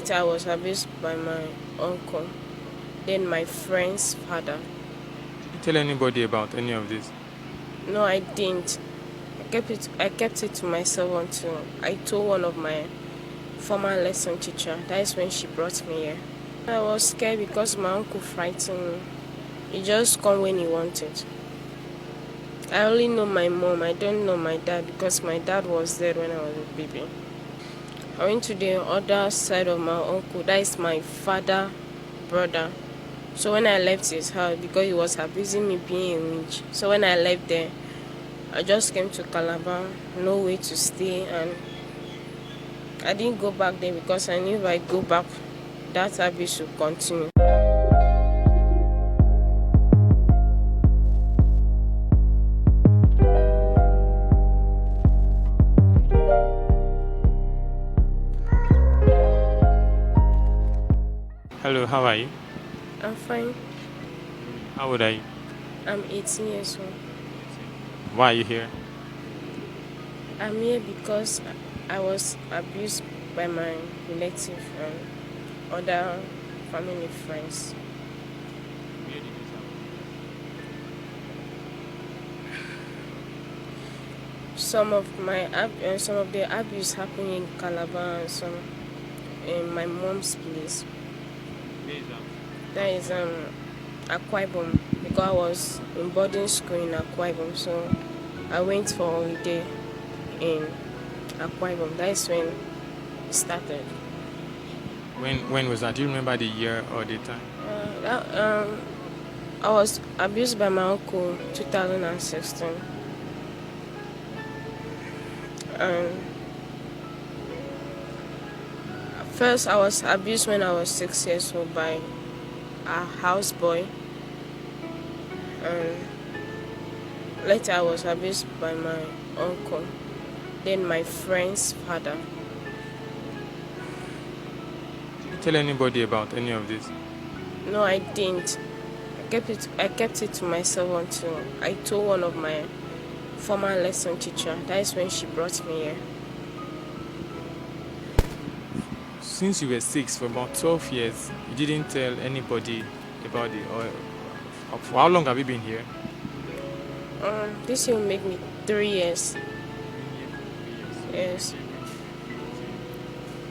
Later, I was abused by my uncle, then my friend's father. Did you tell anybody about any of this? No, I didn't. I kept it to myself until I told one of my former lesson teacher. That is when she brought me here. I was scared because my uncle frightened me. He just come when he wanted. I only know my mom. I don't know my dad because my dad was there when I was a baby. I went to the other side of my uncle. That is my father, brother. So when I left his house, because he was abusing me being a witch. So when I left there, I just came to Calabar, no way to stay, and I didn't go back there because I knew if I go back, that abuse would continue. Hello, how are you? I'm fine. How old are you? I'm 18 years old. Why are you here? I'm here because I was abused by my relative and other family friends. Where did this happen? Some of the abuse happened in Calabar and some in my mom's place. Where is that? That is Akwa Ibom, because I was in boarding school in Akwa Ibom, so I went for holiday in Akwa Ibom. That is when it started. When was that? Do you remember the year or the time? I was abused by my uncle 2016. First, I was abused when I was 6 years old by a houseboy. Later, I was abused by my uncle, then my friend's father. Did you tell anybody about any of this? No, I didn't. I kept it to myself until I told one of my former lesson teacher. That is when she brought me here. Since you were 6 for about 12 years, you didn't tell anybody about it. Or for how long have you been here? This will make me 3 years. Yes.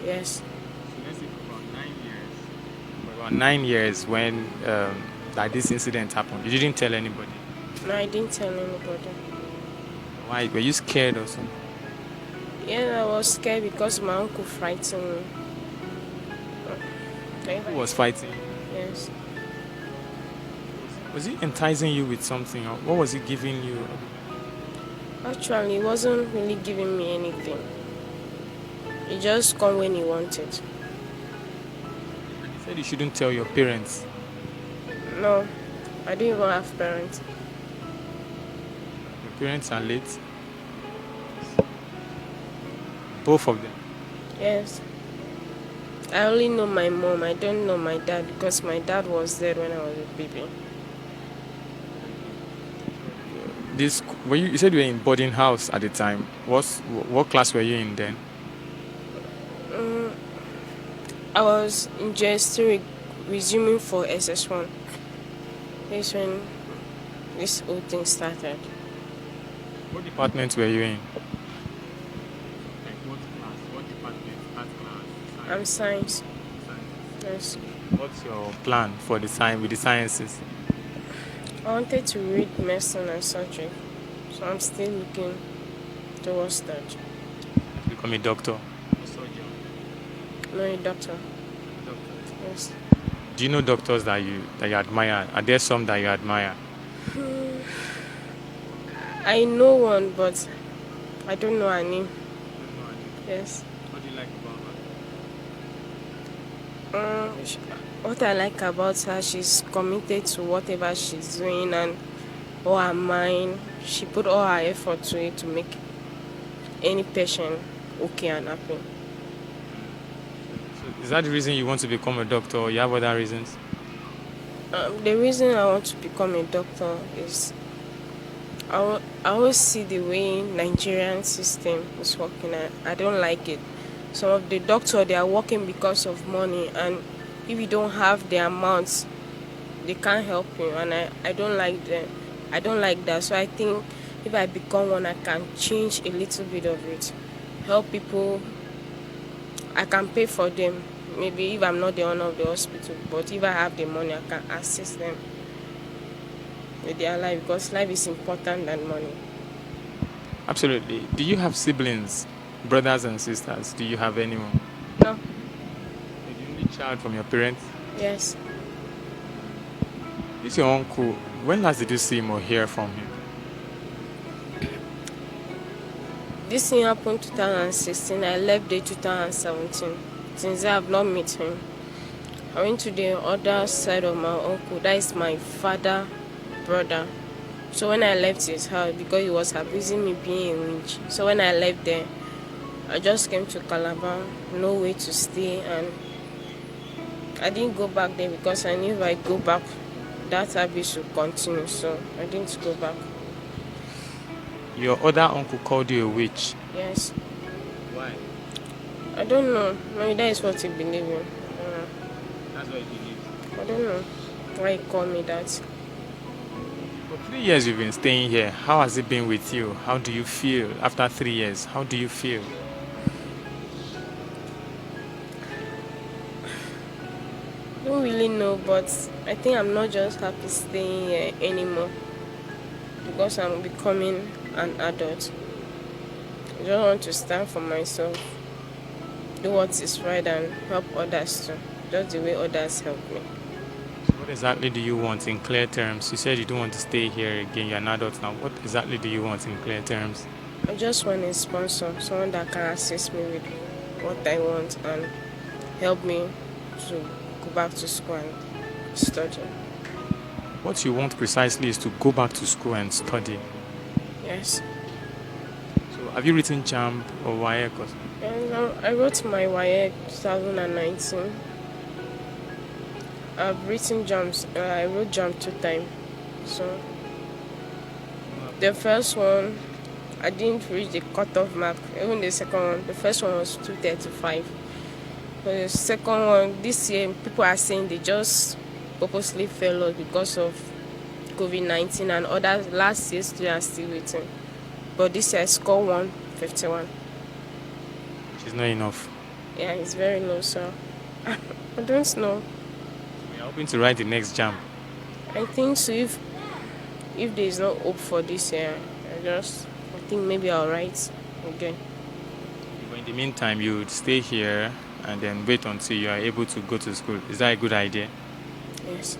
Yes. So let's say for about 9 years. For about 9 years when that this incident happened, you didn't tell anybody. No, I didn't tell anybody. Why? Were you scared or something? Yeah, I was scared because my uncle frightened me. Who was fighting? Yes. Was he enticing you with something, or what was he giving you? Actually, he wasn't really giving me anything. He just come when he wanted. And he said you shouldn't tell your parents. No, I didn't even have parents. Your parents are late. Both of them. Yes. I only know my mom. I don't know my dad because my dad was there when I was a baby. You said you were in boarding house at the time. What class were you in then? I was in JS3 resuming for SS1. That's when this whole thing started. What department were you in? Like what class? What department? Art class? I'm science. Yes. What's your plan for with the sciences? I wanted to read medicine and surgery, so I'm still looking towards that. To become a doctor or surgeon? No, a doctor. Doctor. Yes. Do you know doctors that you admire? Are there some that you admire? I know one, but I don't know her name. Yes. What do you like about her? What I like about her, she's committed to whatever she's doing and all her mind. She put all her effort to it to make any patient okay and happy. So is that the reason you want to become a doctor, or you have other reasons? The reason I want to become a doctor is I always see the way Nigerian system is working. I don't like it. some of the doctor, they are working because of money, and if you don't have the amounts, they can't help you, and I don't like them. I don't like that. So I think if I become one, I can change a little bit of it, help people. I can pay for them, maybe if I'm not the owner of the hospital, but if I have the money, I can assist them with their life, because life is important than money. Absolutely. Do you have siblings, brothers and sisters? Do you have anyone? No. You're the only child from your parents? Yes. This your uncle. When last did you see him or hear from him? This thing happened 2016. I left there 2017. Since then, I've not met him. I went to the other side of my uncle. That is my father, brother. So when I left his house, because he was abusing me being a witch. So when I left there, I just came to Calabar, no way to stay, and I didn't go back there because I knew if I go back, that abuse will continue. So I didn't go back. Your other uncle called you a witch. Yes. Why? I don't know. Maybe that is what he believes in. That's what he believes. I don't know why he called me that. For 3 years you've been staying here. How has it been with you? How do you feel after 3 years? How do you feel? I don't really know, but I think I'm not just happy staying here anymore because I'm becoming an adult. I just want to stand for myself, do what is right, and help others too, just the way others help me. So what exactly do you want in clear terms? You said you don't want to stay here again. You're an adult now. What exactly do you want in clear terms? I just want a sponsor, someone that can assist me with what I want and help me to go back to school and study. What you want precisely is to go back to school and study. Yes. So have you written JAMB or WAEC or something? And I wrote my YA 2019. I've written jumps. I wrote jump 2 times. So the first one, I didn't reach the cutoff mark. Even the second one, the first one was 235. But the second one, this year, people are saying they just purposely failed us because of COVID-19, and others last year students are still waiting. But this year I scored 151. Which is not enough. Yeah, it's very low, so I don't know. You're hoping to write the next JAMB. I think so. If there is no hope for this year, I think maybe I'll write again. But in the meantime, you would stay here and then wait until you are able to go to school. Is that a good idea? Yes.